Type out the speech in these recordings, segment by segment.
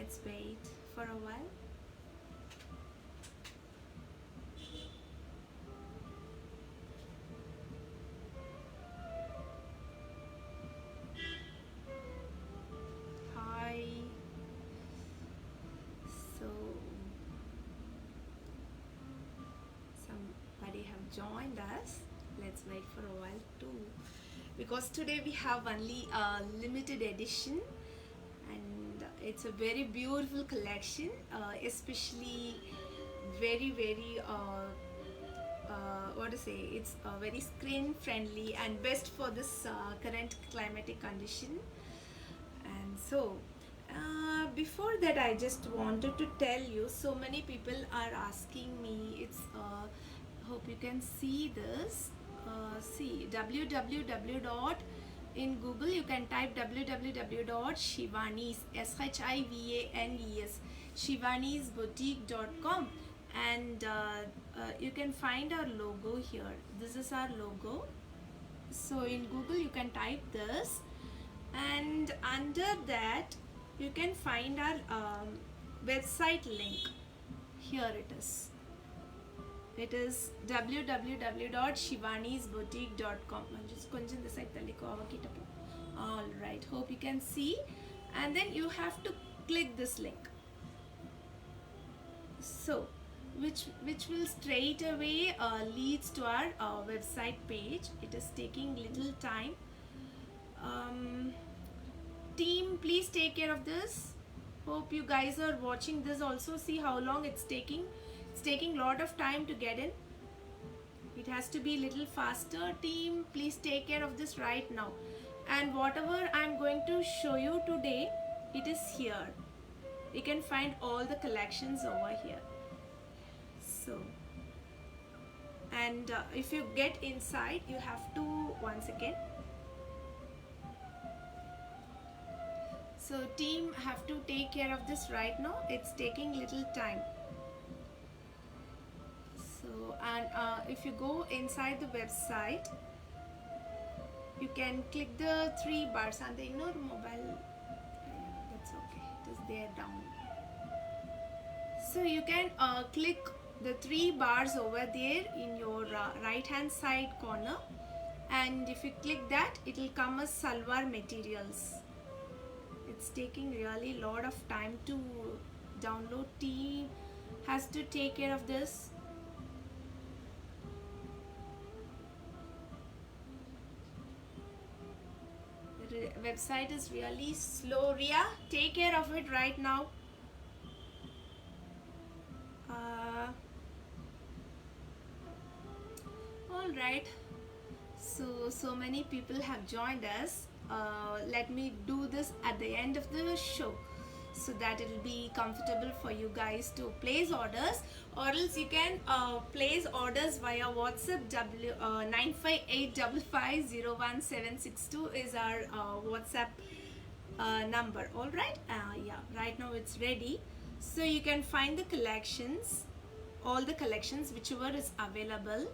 let's wait for a while. Hi. So somebody have joined us. Let's wait for a while too, because today we have only a limited edition, and it's a very beautiful collection, especially very what to say, it's very screen friendly and best for this current climatic condition. And so before that, I just wanted to tell you, so many people are asking me, it's hope you can see this. See www dot, in Google you can type www dot Shivanis, Shivanes, shivanisboutique.com, and you can find our logo here. This is our logo. So in Google you can type this, and under that you can find our website link. Here it is. It is www.shivanisboutique.com. Just konjam the site taliko. All right, hope you can see, and then you have to click this link. So which will straight away leads to our website page. It is taking little time. Team, please take care of this. Hope you guys are watching this also. See how long it's taking. It's taking a lot of time to get in. It has to be little faster. Team, please take care of this right now. And whatever I'm going to show you today, it is here. You can find all the collections over here. So, and if you get inside, you have to once again. So team have to take care of this right now. It's taking little time. So, and if you go inside the website, you can click the three bars and ignore mobile. That's okay. It is there down. So you can click the three bars over there in your right hand side corner, and if you click that, it will come as Salwar materials. It's taking really a lot of time to download. Team has to take care of this. The website is really slow. Ria, take care of it right now. All right, so many people have joined us. Let me do this at the end of the show, so that it will be comfortable for you guys to place orders, or else you can place orders via WhatsApp. 95855011762 is our WhatsApp number. All right, yeah, right now it's ready, so you can find the collections, all the collections whichever is available.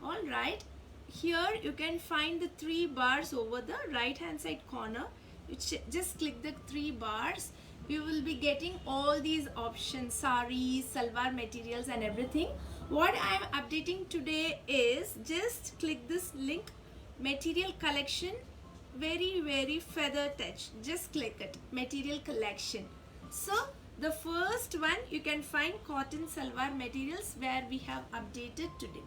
All right, here you can find the three bars over the right hand side corner. You just click the three bars. You will be getting all these options, saris, salwar materials and everything. What I am updating today is just click this link, material collection, very feather touch. Just click it, material collection. So the first one you can find cotton salwar materials, where we have updated today.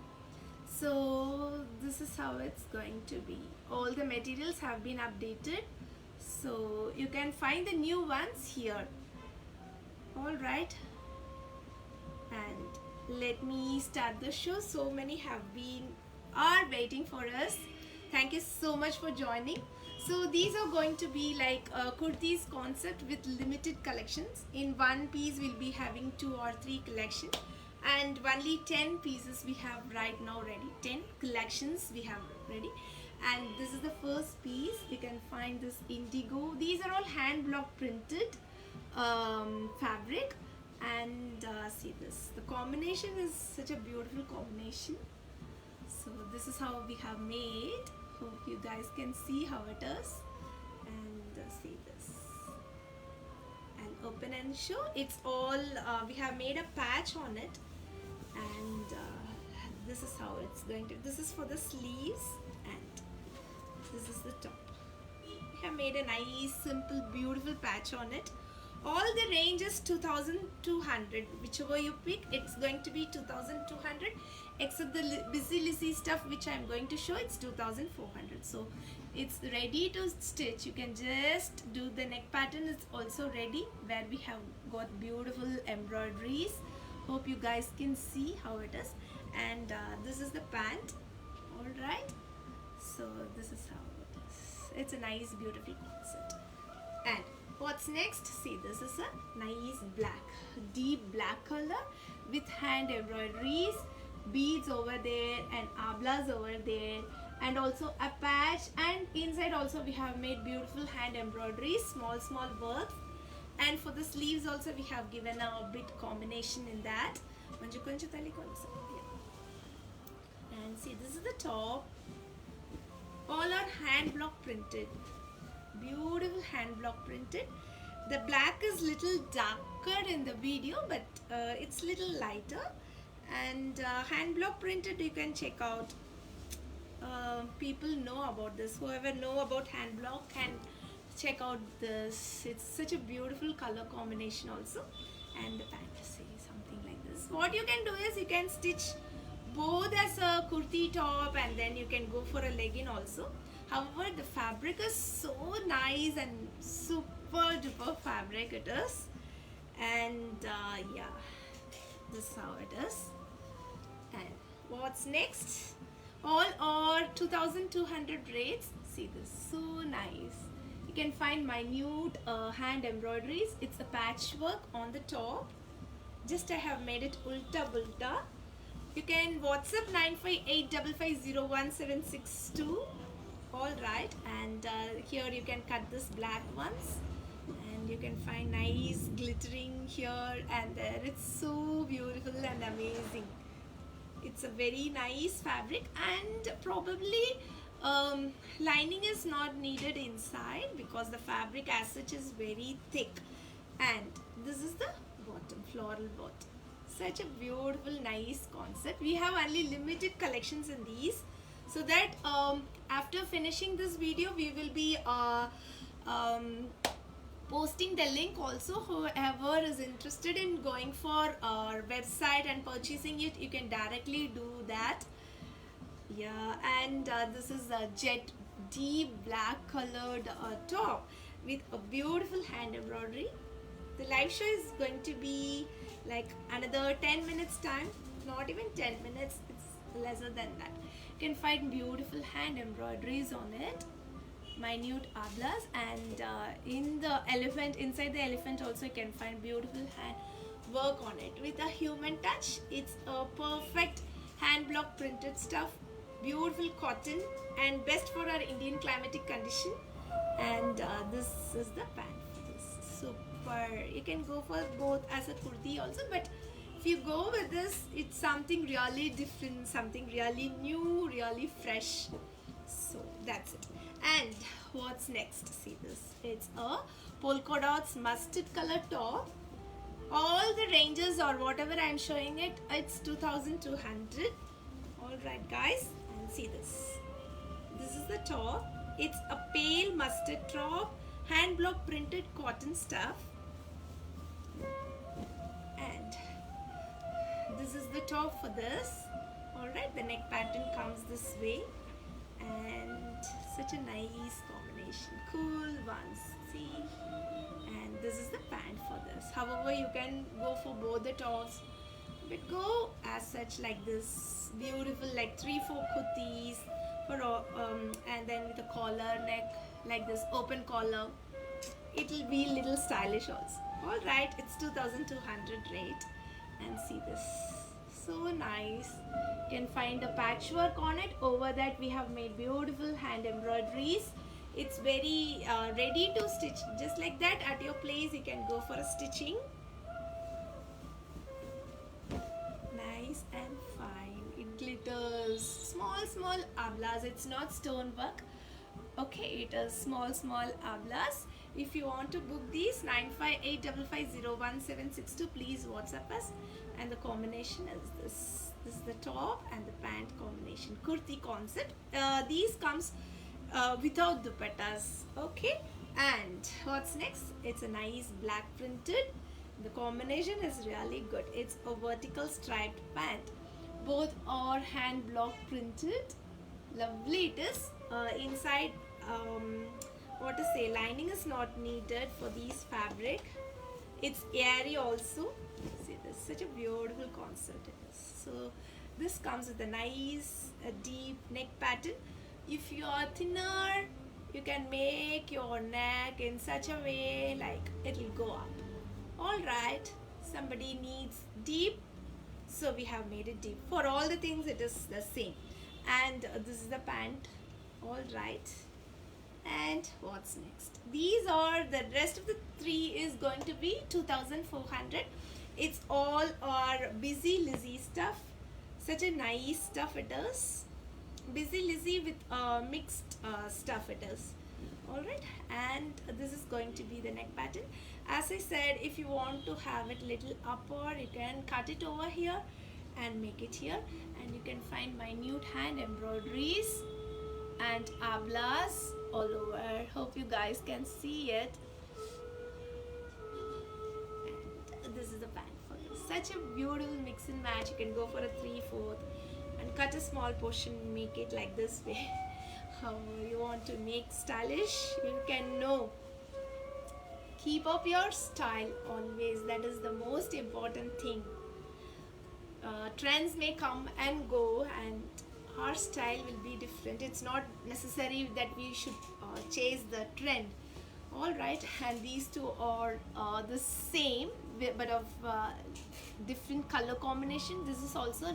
So this is how it's going to be. All the materials have been updated, so you can find the new ones here. All right, and let me start the show. So many are waiting for us. Thank you so much for joining. So these are going to be like kurtis concept with limited collections. In one piece we'll be having 2 or 3 collections, and only 10 pieces we have right now ready. 10 collections we have ready, and this is the first piece. You can find this indigo. These are all hand block printed fabric, and see this. The combination is such a beautiful combination. So this is how we have made. Hope you guys can see how it is, and see this. And open and show. It's all we have made a patch on it, and this is how it's going to. This is for the sleeves, and this is the top. We have made a nice, simple, beautiful patch on it. All the range is 2200. Whichever you pick, it's going to be 2200, except the Busy Lizzy stuff which I'm going to show, it's 2400. So it's ready to stitch. You can just do the neck pattern. It's also ready, where we have got beautiful embroideries. Hope you guys can see how it is. And this is the pant. All right, so this is how it is. It's a nice, beautiful concept. And what's next? See, this is a nice black, deep black color with hand embroideries, beads over there and ablas over there, and also a patch, and inside also we have made beautiful hand embroideries, small work. And for the sleeves also we have given a bit combination in that. And see, this is the top. All are hand block printed, beautiful hand block printed. The black is little darker in the video, but it's little lighter. And hand block printed, you can check out. People know about this. Whoever know about hand block can check out this. It's such a beautiful color combination also. And the fantasy, something like this. What you can do is you can stitch both as a kurti top, and then you can go for a legging also. However, the fabric is so nice and super duper fabric it is. And yeah, this is how it is. And what's next? All are 2200 braids. See this, so nice. You can find minute hand embroideries. It's a patchwork on the top. Just I have made it ulta bulta. You can WhatsApp 9585501762. All right, and here you can cut this black ones, and you can find nice glittering here and there. It's so beautiful and amazing. It's a very nice fabric, and probably lining is not needed inside because the fabric as such is very thick. And this is the bottom, floral bottom. Such a beautiful, nice concept. We have only limited collections in these, so that after finishing this video we will be posting the link also. Whoever is interested in going for our website and purchasing it, you can directly do that. Yeah, and this is a jet deep black colored top with a beautiful hand embroidery. The live show is going to be like another 10 minutes time, not even 10 minutes, it's lesser than that. You can find beautiful hand embroideries on it, minute ablas, and in the elephant, inside the elephant also you can find beautiful hand work on it with a human touch. It's a perfect hand block printed stuff, beautiful cotton, and best for our Indian climatic condition. And this is the pant for this. Super. You can go for both as a kurti also, but if you go with this, it's something really different, something really new, really fresh. So that's it. And what's next? See this, it's a polka dots mustard color top. All the ranges or whatever I'm showing it, it's 2200. All right guys, and see this, this is the top. It's a pale mustard top, hand block printed cotton stuff. And this is the top for this. All right, the neck pattern comes this way, and such a nice combination, cool ones, see. And this is the pant for this. However, you can go for both the tops, but go as such like this, beautiful, like 3-4 kurtis for and then with a collar neck like this, open collar. It will be little stylish also. All right, it's 2200 rate, and see this, so nice. You can find a patchwork on it. Over that we have made beautiful hand embroideries. It's very ready to stitch. Just like that, at your place you can go for a stitching. Nice and fine. It glitters. Small ablas. It's not stonework. Okay, it is small ablas. If you want to book these, 9585501762, please WhatsApp us. And the combination is this is the top and the pant combination, kurti concept. These comes without dupattas. Okay, and what's next? It's a nice black printed. The combination is really good. It's a vertical striped pant. Both are hand block printed. Lovely it is. Inside, what to say, lining is not needed for these fabric. It's airy also. See, this is such a beautiful concept it is. So this comes with a nice deep neck pattern. If you are thinner, you can make your neck in such a way like it will go up. Alright, somebody needs deep, so we have made it deep. For all the things it is the same. And this is the pant. Alright, and what's next? These are the rest of the three is going to be 2400. It's all our Busy Lizzy stuff. Such a nice stuff it is. Busy Lizzy with mixed stuff it is. Alright, and this is going to be the neck pattern. As I said, if you want to have it little upper, you can cut it over here and make it here, and you can find minute hand embroideries and ablas all over. Hope you guys can see it. And this is the pant for this. Such a beautiful mix and match. You can go for a 3/4 and cut a small portion, make it like this way. How you want to make stylish, you can know. Keep up your style always. That is the most important thing. Trends may come and go, and our style will be different. It's not necessary that we should chase the trend. Alright, and these two are the same but of different color combination. This is also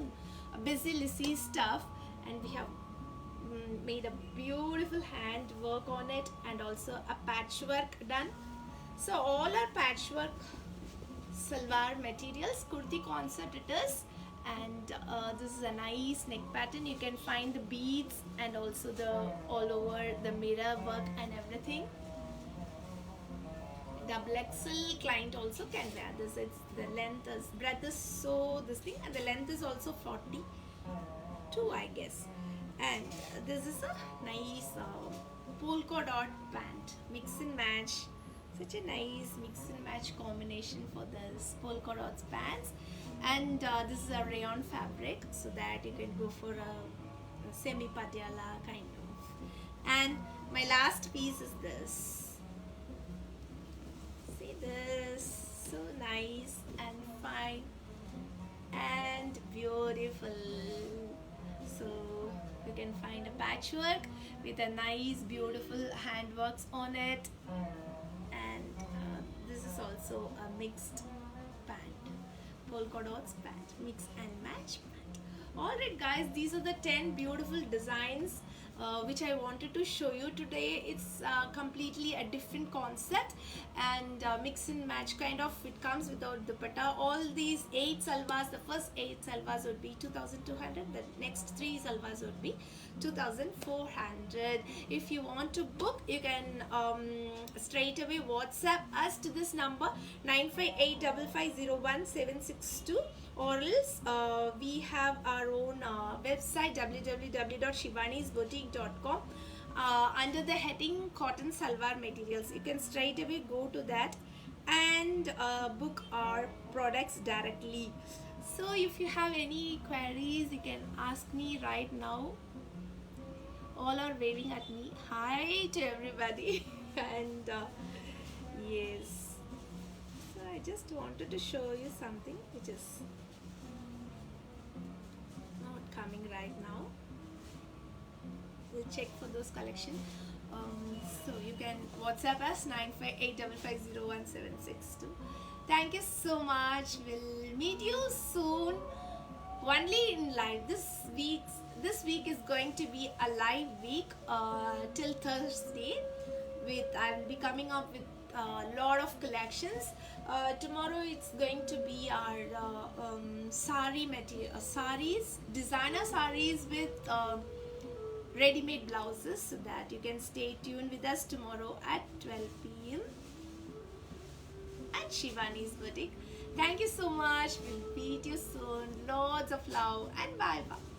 a Busy Lizzy stuff, and we have made a beautiful hand work on it, and also a patchwork done. So all our patchwork salwar materials, kurti concept it is. And this is a nice neck pattern. You can find the beads and also the all over the mirror work and everything. Double XL client also can wear this. It's the length is, breadth is so this thing, and the length is also 42 I guess. And this is a nice polka dot pant, mix and match. Such a nice mix and match combination for this polka dots pants. And this is a rayon fabric, so that you can go for a semi patiala kind of. And my last piece is this. See this, so nice and fine and beautiful. So you can find a patchwork with a nice beautiful handworks on it. And this is also a mixed pant, polka dots pant, mix and match pant. Alright guys, these are the 10 beautiful designs which I wanted to show you today. It's completely a different concept, and mix and match kind of. It comes without dupatta. All these 8 salwars, the first 8 salwars would be 2200, the next 3 salwars would be 2400. If you want to book, you can straight away WhatsApp us to this number 9585501762, or else we have our own website www.shivanisboutique.com. Under the heading cotton salwar materials, you can straight away go to that and book our products directly. So if you have any queries, you can ask me right now. All are waving at me. Hi to everybody. And yes, so I just wanted to show you something which is not coming right now. We'll check for those collection. So you can WhatsApp us 9585501762. Thank you so much. We'll meet you soon. Only in live. This week is going to be a live week till Thursday. I'll be coming up with a lot of collections. Tomorrow it's going to be our sari material, saris, designer saris with ready-made blouses, so that you can stay tuned with us tomorrow at 12 p.m. at Shivani's Boutique. Thank you so much. We'll meet you soon. Lots of love and bye bye.